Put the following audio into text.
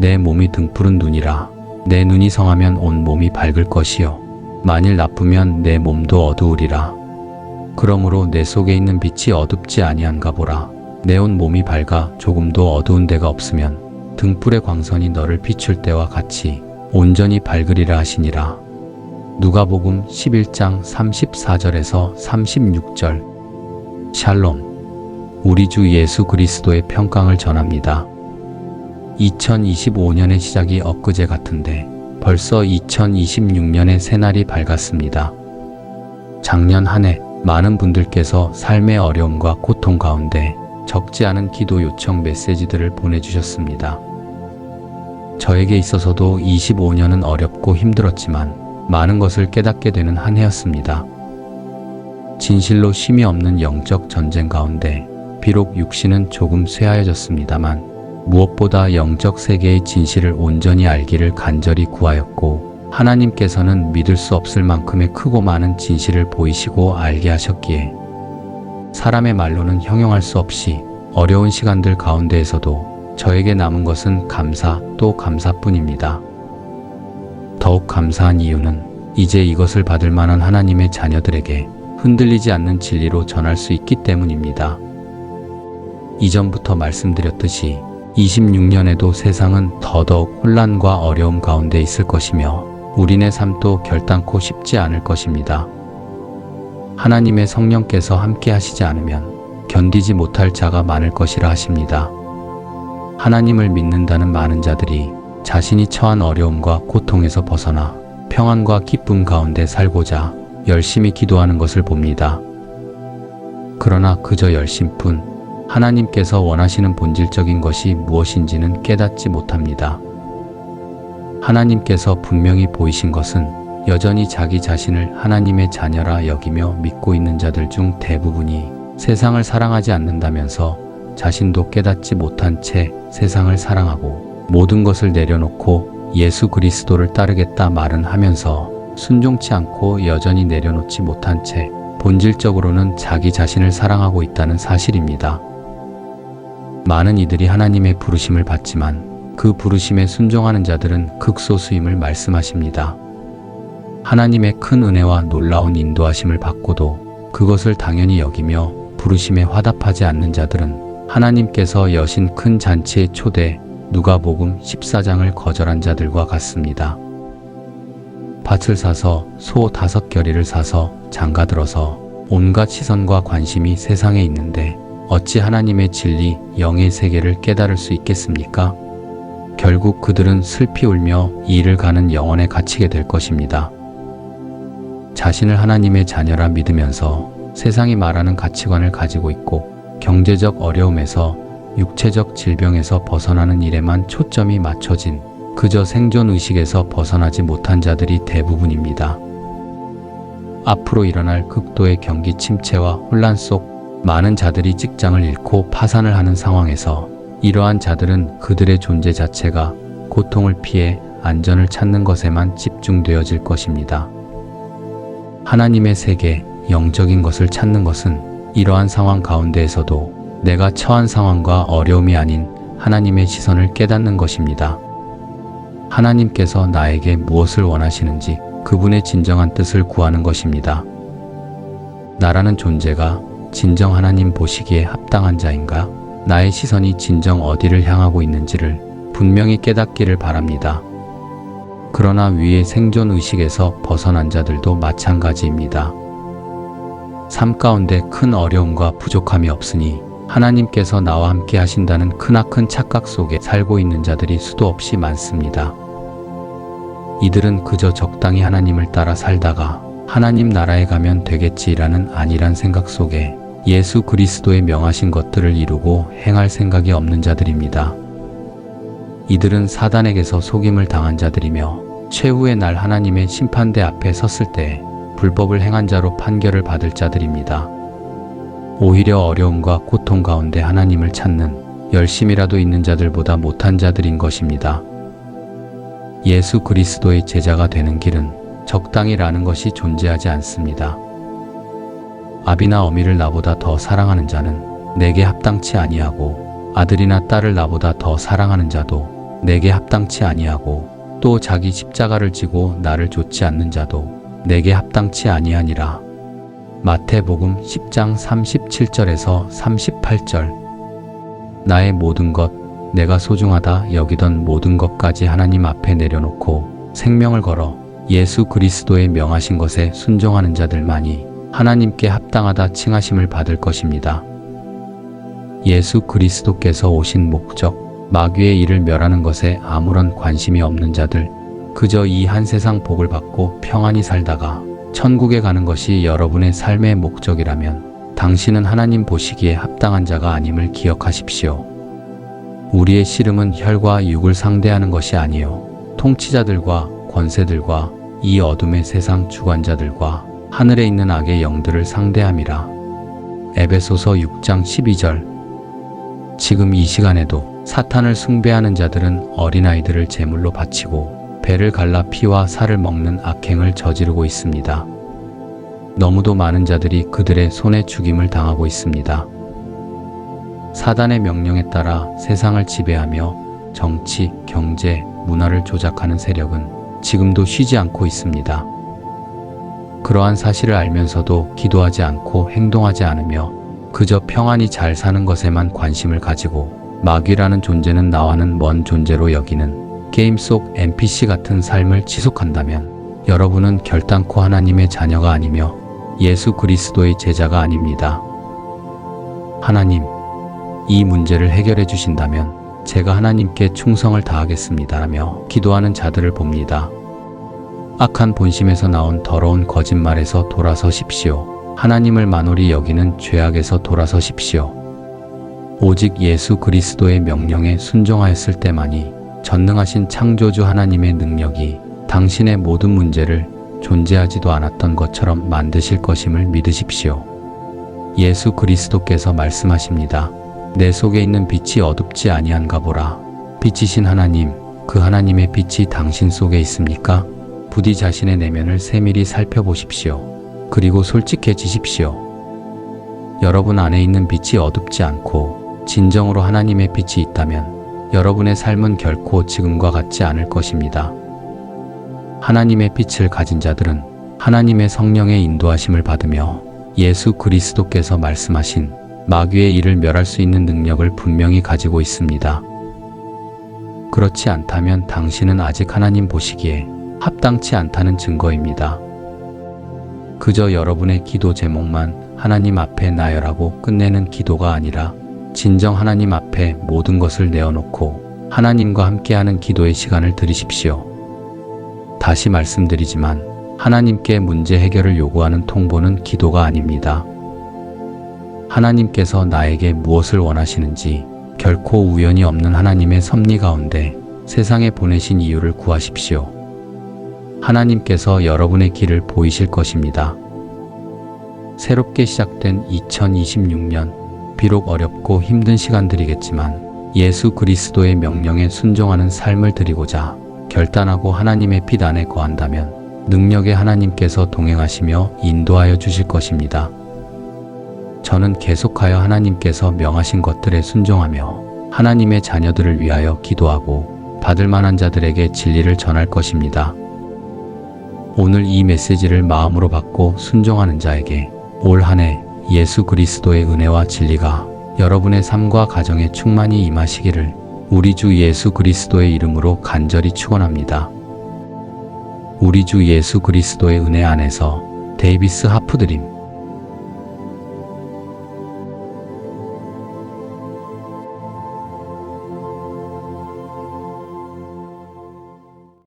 내 몸이 등푸른 눈이라. 내 눈이 성하면 온 몸이 밝을 것이요 만일 나쁘면 내 몸도 어두우리라. 그러므로 내 속에 있는 빛이 어둡지 아니한가 보라. 내 온 몸이 밝아 조금도 어두운 데가 없으면 등불의 광선이 너를 비출 때와 같이 온전히 밝으리라 하시니라. 누가복음 11장 34절에서 36절. 샬롬. 우리 주 예수 그리스도의 평강을 전합니다. 2025년의 시작이 엊그제 같은데 벌써 2026년의 새날이 밝았습니다. 작년 한 해 많은 분들께서 삶의 어려움과 고통 가운데 적지 않은 기도 요청 메시지들을 보내주셨습니다. 저에게 있어서도 25년은 어렵고 힘들었지만 많은 것을 깨닫게 되는 한 해였습니다. 진실로 쉼이 없는 영적 전쟁 가운데 비록 육신은 조금 쇠하여졌습니다만 무엇보다 영적 세계의 진실을 온전히 알기를 간절히 구하였고 하나님께서는 믿을 수 없을 만큼의 크고 많은 진실을 보이시고 알게 하셨기에 사람의 말로는 형용할 수 없이 어려운 시간들 가운데에서도 저에게 남은 것은 감사 또 감사뿐입니다. 더욱 감사한 이유는 이제 이것을 받을 만한 하나님의 자녀들에게 흔들리지 않는 진리로 전할 수 있기 때문입니다. 이전부터 말씀드렸듯이 26년에도 세상은 더더욱 혼란과 어려움 가운데 있을 것이며 우리네 삶도 결단코 쉽지 않을 것입니다. 하나님의 성령께서 함께 하시지 않으면 견디지 못할 자가 많을 것이라 하십니다. 하나님을 믿는다는 많은 자들이 자신이 처한 어려움과 고통에서 벗어나 평안과 기쁨 가운데 살고자 열심히 기도하는 것을 봅니다. 그러나 그저 열심뿐 하나님께서 원하시는 본질적인 것이 무엇인지는 깨닫지 못합니다. 하나님께서 분명히 보이신 것은 여전히 자기 자신을 하나님의 자녀라 여기며 믿고 있는 자들 중 대부분이 세상을 사랑하지 않는다면서 자신도 깨닫지 못한 채 세상을 사랑하고 모든 것을 내려놓고 예수 그리스도를 따르겠다 말은 하면서 순종치 않고 여전히 내려놓지 못한 채 본질적으로는 자기 자신을 사랑하고 있다는 사실입니다. 많은 이들이 하나님의 부르심을 받지만 그 부르심에 순종하는 자들은 극소수임을 말씀하십니다. 하나님의 큰 은혜와 놀라운 인도하심을 받고도 그것을 당연히 여기며 부르심에 화답하지 않는 자들은 하나님께서 여신 큰 잔치의 초대 누가복음 14장을 거절한 자들과 같습니다. 밭을 사서 소 5겨리를 사서 장가들어서 온갖 시선과 관심이 세상에 있는데 어찌 하나님의 진리, 영의 세계를 깨달을 수 있겠습니까? 결국 그들은 슬피 울며 이 일을 가는 영원에 갇히게 될 것입니다. 자신을 하나님의 자녀라 믿으면서 세상이 말하는 가치관을 가지고 있고 경제적 어려움에서 육체적 질병에서 벗어나는 일에만 초점이 맞춰진 그저 생존의식에서 벗어나지 못한 자들이 대부분입니다. 앞으로 일어날 극도의 경기 침체와 혼란 속 많은 자들이 직장을 잃고 파산을 하는 상황에서 이러한 자들은 그들의 존재 자체가 고통을 피해 안전을 찾는 것에만 집중되어질 것입니다. 하나님의 세계, 영적인 것을 찾는 것은 이러한 상황 가운데에서도 내가 처한 상황과 어려움이 아닌 하나님의 시선을 깨닫는 것입니다. 하나님께서 나에게 무엇을 원하시는지 그분의 진정한 뜻을 구하는 것입니다. 나라는 존재가 진정 하나님 보시기에 합당한 자인가? 나의 시선이 진정 어디를 향하고 있는지를 분명히 깨닫기를 바랍니다. 그러나 위의 생존의식에서 벗어난 자들도 마찬가지입니다. 삶 가운데 큰 어려움과 부족함이 없으니 하나님께서 나와 함께 하신다는 크나큰 착각 속에 살고 있는 자들이 수도 없이 많습니다. 이들은 그저 적당히 하나님을 따라 살다가 하나님 나라에 가면 되겠지라는 안일한 생각 속에 예수 그리스도의 명하신 것들을 이루고 행할 생각이 없는 자들입니다. 이들은 사단에게서 속임을 당한 자들이며 최후의 날 하나님의 심판대 앞에 섰을 때 불법을 행한 자로 판결을 받을 자들입니다. 오히려 어려움과 고통 가운데 하나님을 찾는 열심이라도 있는 자들보다 못한 자들인 것입니다. 예수 그리스도의 제자가 되는 길은 적당히라는 것이 존재하지 않습니다. 아비나 어미를 나보다 더 사랑하는 자는 내게 합당치 아니하고 아들이나 딸을 나보다 더 사랑하는 자도 내게 합당치 아니하고 또 자기 십자가를 지고 나를 좇지 않는 자도 내게 합당치 아니하니라. 마태복음 10장 37절에서 38절. 나의 모든 것, 내가 소중하다 여기던 모든 것까지 하나님 앞에 내려놓고 생명을 걸어 예수 그리스도의 명하신 것에 순종하는 자들만이 하나님께 합당하다 칭하심을 받을 것입니다. 예수 그리스도께서 오신 목적, 마귀의 일을 멸하는 것에 아무런 관심이 없는 자들, 그저 이 한 세상 복을 받고 평안히 살다가 천국에 가는 것이 여러분의 삶의 목적이라면 당신은 하나님 보시기에 합당한 자가 아님을 기억하십시오. 우리의 씨름은 혈과 육을 상대하는 것이 아니요 통치자들과 권세들과 이 어둠의 세상 주관자들과 하늘에 있는 악의 영들을 상대함이라. 에베소서 6장 12절. 지금 이 시간에도 사탄을 숭배하는 자들은 어린아이들을 제물로 바치고 배를 갈라 피와 살을 먹는 악행을 저지르고 있습니다. 너무도 많은 자들이 그들의 손에 죽임을 당하고 있습니다. 사단의 명령에 따라 세상을 지배하며 정치, 경제, 문화를 조작하는 세력은 지금도 쉬지 않고 있습니다. 그러한 사실을 알면서도 기도하지 않고 행동하지 않으며 그저 평안히 잘 사는 것에만 관심을 가지고 마귀라는 존재는 나와는 먼 존재로 여기는 게임 속 NPC 같은 삶을 지속한다면 여러분은 결단코 하나님의 자녀가 아니며 예수 그리스도의 제자가 아닙니다. 하나님, 이 문제를 해결해 주신다면 제가 하나님께 충성을 다하겠습니다라며 기도하는 자들을 봅니다. 악한 본심에서 나온 더러운 거짓말에서 돌아서십시오. 하나님을 만홀히 여기는 죄악에서 돌아서십시오. 오직 예수 그리스도의 명령에 순종하였을 때만이 전능하신 창조주 하나님의 능력이 당신의 모든 문제를 존재하지도 않았던 것처럼 만드실 것임을 믿으십시오. 예수 그리스도께서 말씀하십니다. 내 속에 있는 빛이 어둡지 아니한가 보라. 빛이신 하나님, 그 하나님의 빛이 당신 속에 있습니까? 부디 자신의 내면을 세밀히 살펴보십시오. 그리고 솔직해지십시오. 여러분 안에 있는 빛이 어둡지 않고 진정으로 하나님의 빛이 있다면 여러분의 삶은 결코 지금과 같지 않을 것입니다. 하나님의 빛을 가진 자들은 하나님의 성령의 인도하심을 받으며 예수 그리스도께서 말씀하신 마귀의 일을 멸할 수 있는 능력을 분명히 가지고 있습니다. 그렇지 않다면 당신은 아직 하나님 보시기에 합당치 않다는 증거입니다. 그저 여러분의 기도 제목만 하나님 앞에 나열하고 끝내는 기도가 아니라 진정 하나님 앞에 모든 것을 내어놓고 하나님과 함께하는 기도의 시간을 들이십시오. 다시 말씀드리지만 하나님께 문제 해결을 요구하는 통보는 기도가 아닙니다. 하나님께서 나에게 무엇을 원하시는지 결코 우연이 없는 하나님의 섭리 가운데 세상에 보내신 이유를 구하십시오. 하나님께서 여러분의 길을 보이실 것입니다. 새롭게 시작된 2026년, 비록 어렵고 힘든 시간들이겠지만 예수 그리스도의 명령에 순종하는 삶을 드리고자 결단하고 하나님의 빛 안에 거한다면 능력의 하나님께서 동행하시며 인도하여 주실 것입니다. 저는 계속하여 하나님께서 명하신 것들에 순종하며 하나님의 자녀들을 위하여 기도하고 받을 만한 자들에게 진리를 전할 것입니다. 오늘 이 메시지를 마음으로 받고 순종하는 자에게 올 한 해 예수 그리스도의 은혜와 진리가 여러분의 삶과 가정에 충만히 임하시기를 우리 주 예수 그리스도의 이름으로 간절히 축원합니다. 우리 주 예수 그리스도의 은혜 안에서 데이비스 하프드림